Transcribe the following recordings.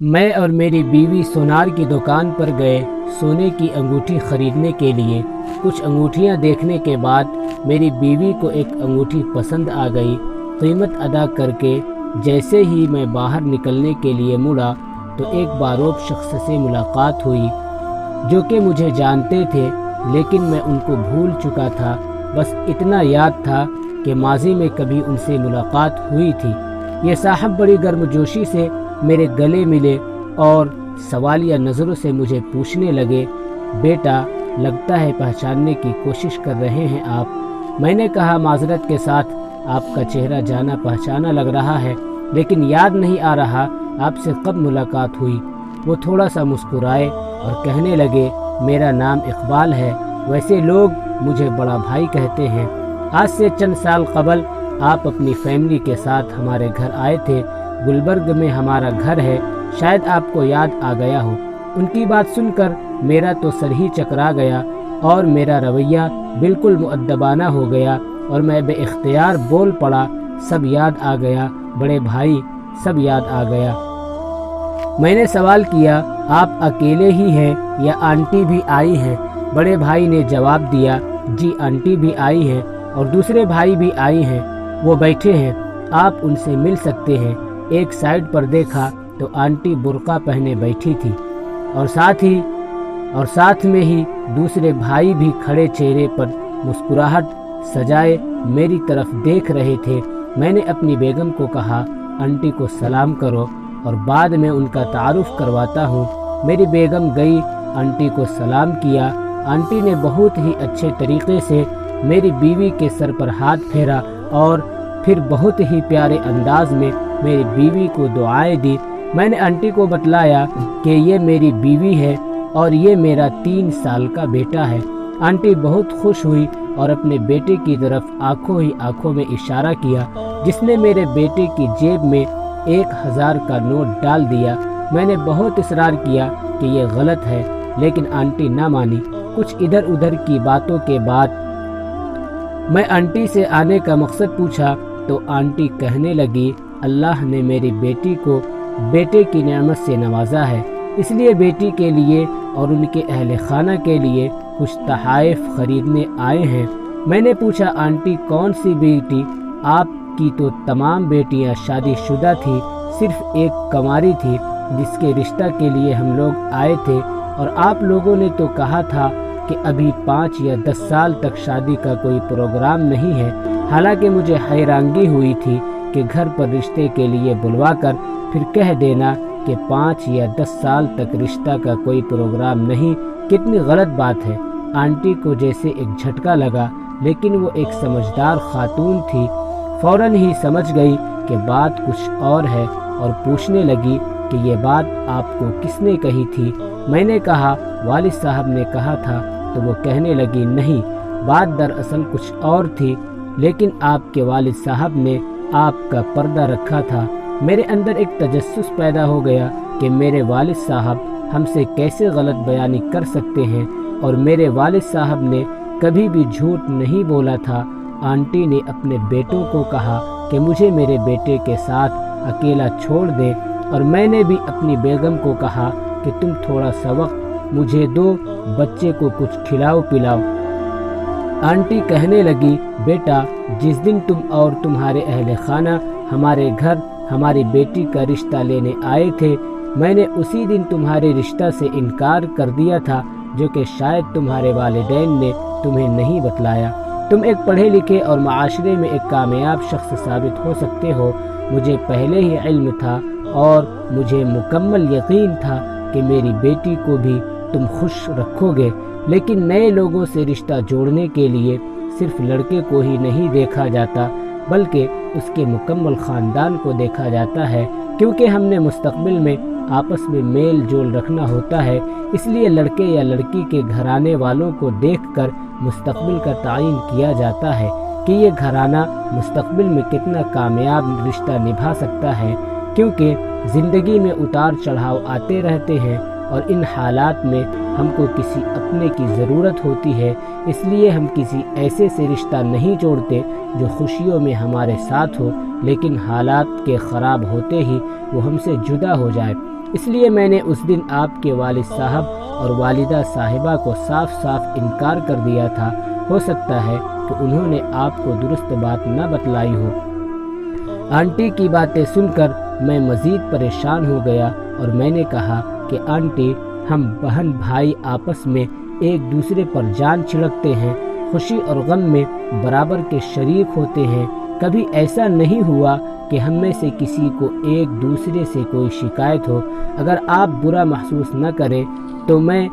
میں اور میری بیوی سونار کی دکان پر گئے سونے کی انگوٹھی خریدنے کے لیے۔ کچھ انگوٹھیاں دیکھنے کے بعد میری بیوی کو ایک انگوٹھی پسند آ گئی۔ قیمت ادا کر کے جیسے ہی میں باہر نکلنے کے لیے مڑا تو ایک باروب شخص سے ملاقات ہوئی جو کہ مجھے جانتے تھے، لیکن میں ان کو بھول چکا تھا۔ بس اتنا یاد تھا کہ ماضی میں کبھی ان سے ملاقات ہوئی تھی۔ یہ صاحب بڑی گرمجوشی سے میرے گلے ملے اور سوالیہ نظروں سے مجھے پوچھنے لگے، بیٹا لگتا ہے پہچاننے کی کوشش کر رہے ہیں آپ۔ میں نے کہا، معذرت کے ساتھ آپ کا چہرہ جانا پہچانا لگ رہا ہے، لیکن یاد نہیں آ رہا آپ سے کب ملاقات ہوئی۔ وہ تھوڑا سا مسکرائے اور کہنے لگے، میرا نام اقبال ہے، ویسے لوگ مجھے بڑا بھائی کہتے ہیں۔ آج سے چند سال قبل آپ اپنی فیملی کے ساتھ ہمارے گھر آئے تھے، گلبرگ میں ہمارا گھر ہے، شاید آپ کو یاد آ گیا ہو۔ ان کی بات سن کر میرا تو سر ہی چکرا گیا اور میرا رویہ بالکل مؤدبانہ ہو گیا اور میں بے اختیار بول پڑا، سب یاد آ گیا بڑے بھائی، سب یاد آ گیا۔ میں نے سوال کیا، آپ اکیلے ہی ہیں یا آنٹی بھی آئی ہیں؟ بڑے بھائی نے جواب دیا، جی آنٹی بھی آئی ہیں اور دوسرے بھائی بھی آئی ہیں، وہ بیٹھے ہیں، آپ ان سے مل سکتے ہیں۔ ایک سائڈ پر دیکھا تو آنٹی برقع پہنے بیٹھی تھی اور ساتھ میں ہی دوسرے بھائی بھی کھڑے چہرے پر مسکراہٹ سجائے میری طرف دیکھ رہے تھے۔ میں نے اپنی بیگم کو کہا، آنٹی کو سلام کرو اور بعد میں ان کا تعارف کرواتا ہوں۔ میری بیگم گئی، آنٹی کو سلام کیا۔ آنٹی نے بہت ہی اچھے طریقے سے میری بیوی کے سر پر ہاتھ پھیرا اور پھر بہت ہی پیارے انداز میں میری بیوی کو دعائیں دی۔ میں نے آنٹی کو بتلایا کہ یہ میری بیوی ہے اور یہ میرا 3 سال کا بیٹا ہے۔ آنٹی بہت خوش ہوئی اور اپنے بیٹے کی طرف آنکھوں ہی آنکھوں میں اشارہ کیا، جس نے میرے بیٹے کی جیب میں 1000 کا نوٹ ڈال دیا۔ میں نے بہت اصرار کیا کہ یہ غلط ہے، لیکن آنٹی نہ مانی۔ کچھ ادھر ادھر کی باتوں کے بعد میں آنٹی سے آنے کا مقصد پوچھا تو آنٹی کہنے لگی، اللہ نے میری بیٹی کو بیٹے کی نعمت سے نوازا ہے، اس لیے بیٹی کے لیے اور ان کے اہل خانہ کے لیے کچھ تحائف خریدنے آئے ہیں۔ میں نے پوچھا، آنٹی کون سی بیٹی؟ آپ کی تو تمام بیٹیاں شادی شدہ تھی، صرف ایک کنواری تھی جس کے رشتہ کے لیے ہم لوگ آئے تھے، اور آپ لوگوں نے تو کہا تھا کہ ابھی 5 یا 10 سال تک شادی کا کوئی پروگرام نہیں ہے۔ حالانکہ مجھے حیرانگی ہوئی تھی کہ گھر پر رشتے کے لیے بلوا کر پھر کہہ دینا کہ 5 یا 10 سال تک رشتہ کا کوئی پروگرام نہیں، کتنی غلط بات ہے۔ آنٹی کو جیسے ایک جھٹکا لگا، لیکن وہ ایک سمجھدار خاتون تھی، فوراً ہی سمجھ گئی کہ بات کچھ اور ہے اور پوچھنے لگی کہ یہ بات آپ کو کس نے کہی تھی؟ میں نے کہا، والد صاحب نے کہا تھا۔ تو وہ کہنے لگی، نہیں، بات دراصل کچھ اور تھی، لیکن آپ کے والد صاحب نے آپ کا پردہ رکھا تھا۔ میرے اندر ایک تجسس پیدا ہو گیا کہ میرے والد صاحب ہم سے کیسے غلط بیانی کر سکتے ہیں، اور میرے والد صاحب نے کبھی بھی جھوٹ نہیں بولا تھا۔ آنٹی نے اپنے بیٹوں کو کہا کہ مجھے میرے بیٹے کے ساتھ اکیلا چھوڑ دیں، اور میں نے بھی اپنی بیگم کو کہا کہ تم تھوڑا سا وقت مجھے دو، بچے کو کچھ کھلاؤ پلاؤ۔ آنٹی کہنے لگی، بیٹا جس دن تم اور تمہارے اہل خانہ ہمارے گھر ہماری بیٹی کا رشتہ لینے آئے تھے، میں نے اسی دن تمہارے رشتہ سے انکار کر دیا تھا، جو کہ شاید تمہارے والدین نے تمہیں نہیں بتلایا۔ تم ایک پڑھے لکھے اور معاشرے میں ایک کامیاب شخص ثابت ہو سکتے ہو، مجھے پہلے ہی علم تھا اور مجھے مکمل یقین تھا کہ میری بیٹی کو بھی تم خوش رکھو گے، لیکن نئے لوگوں سے رشتہ جوڑنے کے لیے صرف لڑکے کو ہی نہیں دیکھا جاتا، بلکہ اس کے مکمل خاندان کو دیکھا جاتا ہے، کیونکہ ہم نے مستقبل میں آپس میں میل جول رکھنا ہوتا ہے۔ اس لیے لڑکے یا لڑکی کے گھرانے والوں کو دیکھ کر مستقبل کا تعین کیا جاتا ہے کہ یہ گھرانہ مستقبل میں کتنا کامیاب رشتہ نبھا سکتا ہے، کیونکہ زندگی میں اتار چڑھاؤ آتے رہتے ہیں اور ان حالات میں ہم کو کسی اپنے کی ضرورت ہوتی ہے۔ اس لیے ہم کسی ایسے سے رشتہ نہیں جوڑتے جو خوشیوں میں ہمارے ساتھ ہو، لیکن حالات کے خراب ہوتے ہی وہ ہم سے جدا ہو جائے۔ اس لیے میں نے اس دن آپ کے والد صاحب اور والدہ صاحبہ کو صاف صاف انکار کر دیا تھا۔ ہو سکتا ہے کہ انہوں نے آپ کو درست بات نہ بتلائی ہو۔ آنٹی کی باتیں سن کر میں مزید پریشان ہو گیا اور میں نے کہا کہ آنٹی، ہم بہن بھائی آپس میں ایک دوسرے پر جان چھڑکتے ہیں، خوشی اور غم میں برابر کے شریک ہوتے ہیں۔ کبھی ایسا نہیں ہوا کہ ہم میں سے کسی کو ایک دوسرے سے کوئی شکایت ہو۔ اگر آپ برا محسوس نہ کریں تو میں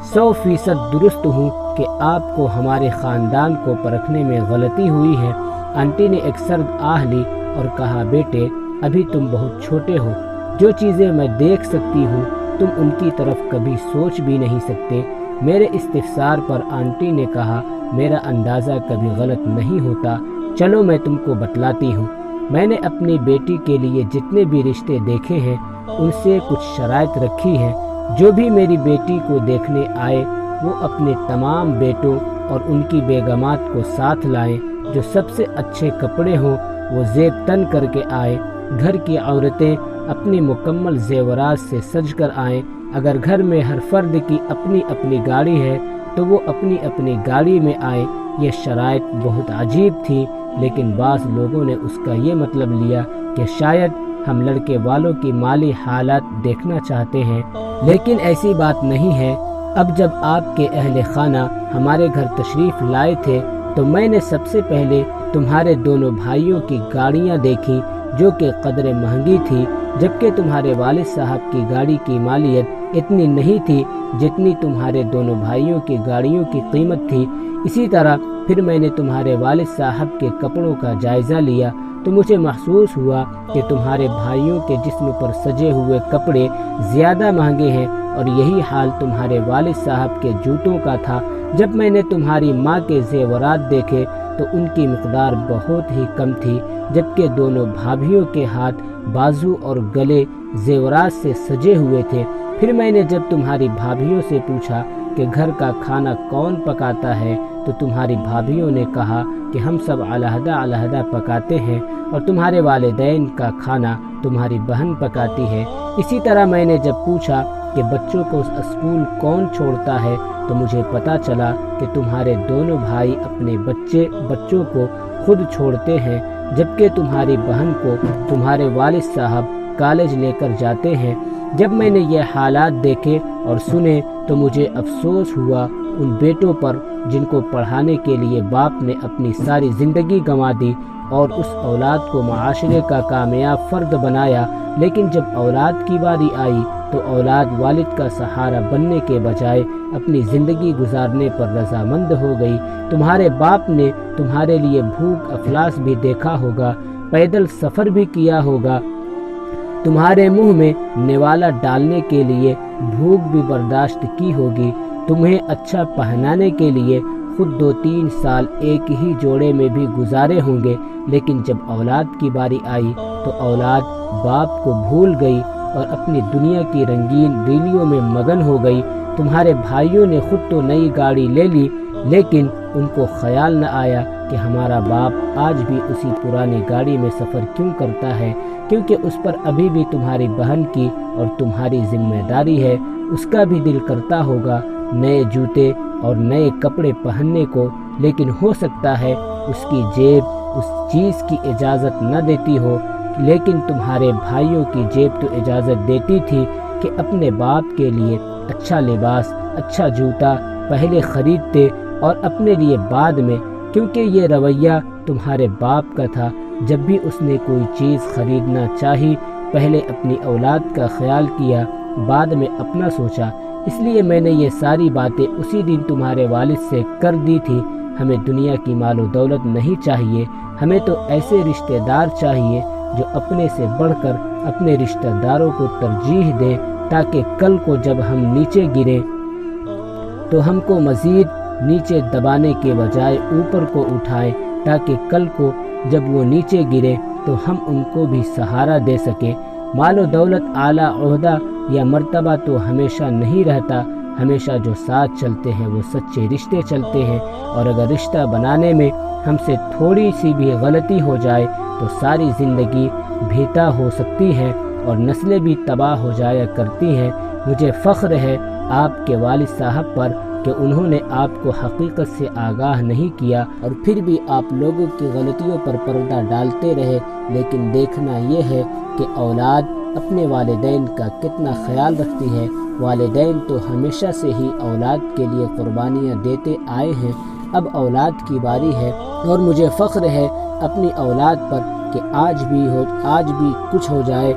100% درست ہوں کہ آپ کو ہمارے خاندان کو پرکھنے میں غلطی ہوئی ہے۔ آنٹی نے ایک سرد آہ لی اور کہا، بیٹے، ابھی تم بہت چھوٹے ہو۔ جو چیزیں میں دیکھ سکتی ہوں تم ان کی طرف کبھی سوچ بھی نہیں سکتے۔ میرے استفسار پر آنٹی نے کہا، میرا اندازہ کبھی غلط نہیں ہوتا، چلو میں تم کو بتلاتی ہوں۔ میں نے اپنی بیٹی کے لیے جتنے بھی رشتے دیکھے ہیں ان سے کچھ شرائط رکھی ہیں۔ جو بھی میری بیٹی کو دیکھنے آئے وہ اپنے تمام بیٹوں اور ان کی بیگمات کو ساتھ لائیں، جو سب سے اچھے کپڑے ہوں وہ زیب تن کر کے آئے۔ گھر کی عورتیں اپنی مکمل زیورات سے سج کر آئیں۔ اگر گھر میں ہر فرد کی اپنی اپنی گاڑی ہے تو وہ اپنی اپنی گاڑی میں آئے۔ یہ شرائط بہت عجیب تھی، لیکن بعض لوگوں نے اس کا یہ مطلب لیا کہ شاید ہم لڑکے والوں کی مالی حالات دیکھنا چاہتے ہیں، لیکن ایسی بات نہیں ہے۔ اب جب آپ کے اہل خانہ ہمارے گھر تشریف لائے تھے تو میں نے سب سے پہلے تمہارے دونوں بھائیوں کی گاڑیاں دیکھی، جو کہ قدرے مہنگی تھی، جبکہ تمہارے والد صاحب کی گاڑی کی مالیت اتنی نہیں تھی جتنی تمہارے دونوں بھائیوں کی گاڑیوں کی قیمت تھی۔ اسی طرح پھر میں نے تمہارے والد صاحب کے کپڑوں کا جائزہ لیا تو مجھے محسوس ہوا کہ تمہارے بھائیوں کے جسم پر سجے ہوئے کپڑے زیادہ مہنگے ہیں، اور یہی حال تمہارے والد صاحب کے جوتوں کا تھا۔ جب میں نے تمہاری ماں کے زیورات دیکھے تو ان کی مقدار بہت ہی کم تھی، جبکہ دونوں بھابھیوں کے ہاتھ، بازو اور گلے زیورات سے سجے ہوئے تھے۔ پھر میں نے جب تمہاری بھابھیوں سے پوچھا کہ گھر کا کھانا کون پکاتا ہے تو تمہاری بھابھیوں نے کہا کہ ہم سب علیحدہ علیحدہ پکاتے ہیں، اور تمہارے والدین کا کھانا تمہاری بہن پکاتی ہے۔ اسی طرح میں نے جب پوچھا کہ بچوں کو اسکول کون چھوڑتا ہے تو مجھے پتہ چلا کہ تمہارے دونوں بھائی اپنے بچوں کو خود چھوڑتے ہیں، جبکہ تمہاری بہن کو تمہارے والد صاحب کالج لے کر جاتے ہیں۔ جب میں نے یہ حالات دیکھے اور سنے تو مجھے افسوس ہوا ان بیٹوں پر جن کو پڑھانے کے لیے باپ نے اپنی ساری زندگی گنوا دی اور اس اولاد کو معاشرے کا کامیاب فرد بنایا، لیکن جب اولاد کی باری آئی تو اولاد والد کا سہارا بننے کے بجائے اپنی زندگی گزارنے پر رضامند ہو گئی۔ تمہارے باپ نے تمہارے لیے بھوک افلاس بھی دیکھا ہوگا، پیدل سفر بھی کیا ہوگا، تمہارے منہ میں نوالا ڈالنے کے لیے بھوک بھی برداشت کی ہوگی، تمہیں اچھا پہنانے کے لیے خود 2-3 سال ایک ہی جوڑے میں بھی گزارے ہوں گے، لیکن جب اولاد کی باری آئی تو اولاد باپ کو بھول گئی اور اپنی دنیا کی رنگین ریلیوں میں مگن ہو گئی۔ تمہارے بھائیوں نے خود تو نئی گاڑی لے لی، لیکن ان کو خیال نہ آیا کہ ہمارا باپ آج بھی اسی پرانی گاڑی میں سفر کیوں کرتا ہے، کیونکہ اس پر ابھی بھی تمہاری بہن کی اور تمہاری ذمہ داری ہے۔ اس کا بھی دل کرتا ہوگا نئے جوتے اور نئے کپڑے پہننے کو، لیکن ہو سکتا ہے اس کی جیب اس چیز کی اجازت نہ دیتی ہو، لیکن تمہارے بھائیوں کی جیب تو اجازت دیتی تھی کہ اپنے باپ کے لیے اچھا لباس، اچھا جوتا پہلے خریدتے اور اپنے لیے بعد میں، کیونکہ یہ رویہ تمہارے باپ کا تھا۔ جب بھی اس نے کوئی چیز خریدنا چاہی پہلے اپنی اولاد کا خیال کیا، بعد میں اپنا سوچا۔ اس لیے میں نے یہ ساری باتیں اسی دن تمہارے والد سے کر دی تھی۔ ہمیں دنیا کی مال و دولت نہیں چاہیے، ہمیں تو ایسے رشتہ دار چاہیے جو اپنے سے بڑھ کر اپنے رشتہ داروں کو ترجیح دیں، تاکہ کل کو جب ہم نیچے گریں تو ہم کو مزید نیچے دبانے کے بجائے اوپر کو اٹھائیں، تاکہ کل کو جب وہ نیچے گرے تو ہم ان کو بھی سہارا دے سکیں۔ مال و دولت، اعلیٰ عہدہ یا مرتبہ تو ہمیشہ نہیں رہتا، ہمیشہ جو ساتھ چلتے ہیں وہ سچے رشتے چلتے ہیں، اور اگر رشتہ بنانے میں ہم سے تھوڑی سی بھی غلطی ہو جائے تو ساری زندگی بھیتا ہو سکتی ہے۔ اور نسلیں بھی تباہ ہو جایا کرتی ہیں۔ مجھے فخر ہے آپ کے والد صاحب پر کہ انہوں نے آپ کو حقیقت سے آگاہ نہیں کیا اور پھر بھی آپ لوگوں کی غلطیوں پر پردہ ڈالتے رہے۔ لیکن دیکھنا یہ ہے کہ اولاد اپنے والدین کا کتنا خیال رکھتی ہے۔ والدین تو ہمیشہ سے ہی اولاد کے لیے قربانیاں دیتے آئے ہیں، اب اولاد کی باری ہے، اور مجھے فخر ہے اپنی اولاد پر کہ آج بھی کچھ ہو جائے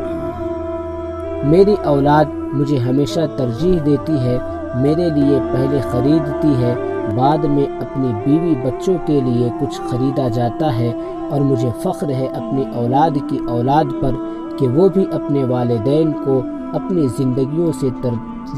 میری اولاد مجھے ہمیشہ ترجیح دیتی ہے، میرے لیے پہلے خریدتی ہے، بعد میں اپنی بیوی بچوں کے لیے کچھ خریدا جاتا ہے، اور مجھے فخر ہے اپنی اولاد کی اولاد پر کہ وہ بھی اپنے والدین کو اپنی زندگیوں سے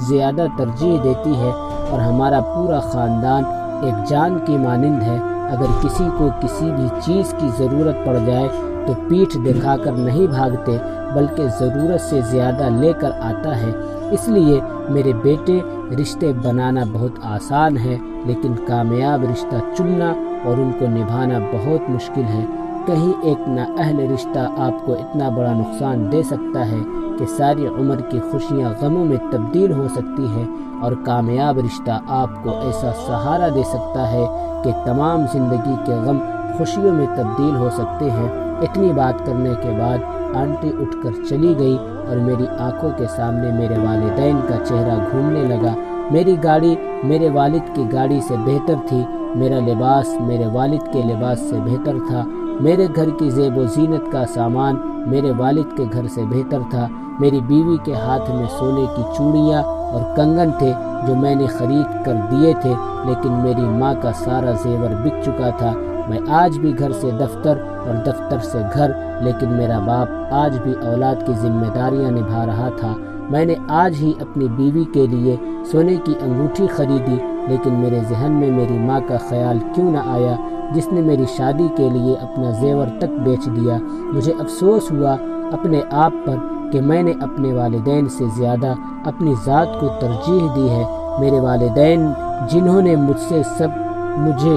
زیادہ ترجیح دیتی ہے، اور ہمارا پورا خاندان ایک جان کی مانند ہے۔ اگر کسی کو کسی بھی چیز کی ضرورت پڑ جائے تو پیٹھ دکھا کر نہیں بھاگتے بلکہ ضرورت سے زیادہ لے کر آتا ہے۔ اس لیے میرے بیٹے، رشتے بنانا بہت آسان ہے لیکن کامیاب رشتہ چننا اور ان کو نبھانا بہت مشکل ہے۔ کہیں ایک نااہل رشتہ آپ کو اتنا بڑا نقصان دے سکتا ہے کہ ساری عمر کی خوشیاں غموں میں تبدیل ہو سکتی ہے، اور کامیاب رشتہ آپ کو ایسا سہارا دے سکتا ہے کہ تمام زندگی کے غم خوشیوں میں تبدیل ہو سکتے ہیں۔ اتنی بات کرنے کے بعد آنٹی اٹھ کر چلی گئی اور میری آنکھوں کے سامنے میرے والدین کا چہرہ گھومنے لگا۔ میری گاڑی میرے والد کی گاڑی سے بہتر تھی، میرا لباس میرے والد کے لباس سے بہتر تھا، میرے گھر کی زیب و زینت کا سامان میرے والد کے گھر سے بہتر تھا۔ میری بیوی کے ہاتھ میں سونے کی چوڑیاں اور کنگن تھے جو میں نے خرید کر دیے تھے، لیکن میری ماں کا سارا زیور بک چکا تھا۔ میں آج بھی گھر سے دفتر اور دفتر سے گھر، لیکن میرا باپ آج بھی اولاد کی ذمہ داریاں نبھا رہا تھا۔ میں نے آج ہی اپنی بیوی کے لیے سونے کی انگوٹھی خریدی، لیکن میرے ذہن میں میری ماں کا خیال کیوں نہ آیا جس نے میری شادی کے لیے اپنا زیور تک بیچ دیا۔ مجھے افسوس ہوا اپنے آپ پر کہ میں نے اپنے والدین سے زیادہ اپنی ذات کو ترجیح دی ہے۔ میرے والدین جنہوں نے مجھے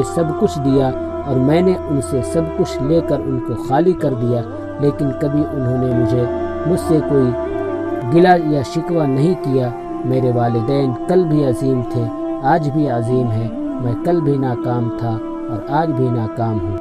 سب کچھ دیا اور میں نے ان سے سب کچھ لے کر ان کو خالی کر دیا، لیکن کبھی انہوں نے مجھ سے کوئی گلہ یا شکوہ نہیں کیا۔ میرے والدین کل بھی عظیم تھے، آج بھی عظیم ہیں۔ میں کل بھی ناکام تھا اور آج بھی ناکام ہوں۔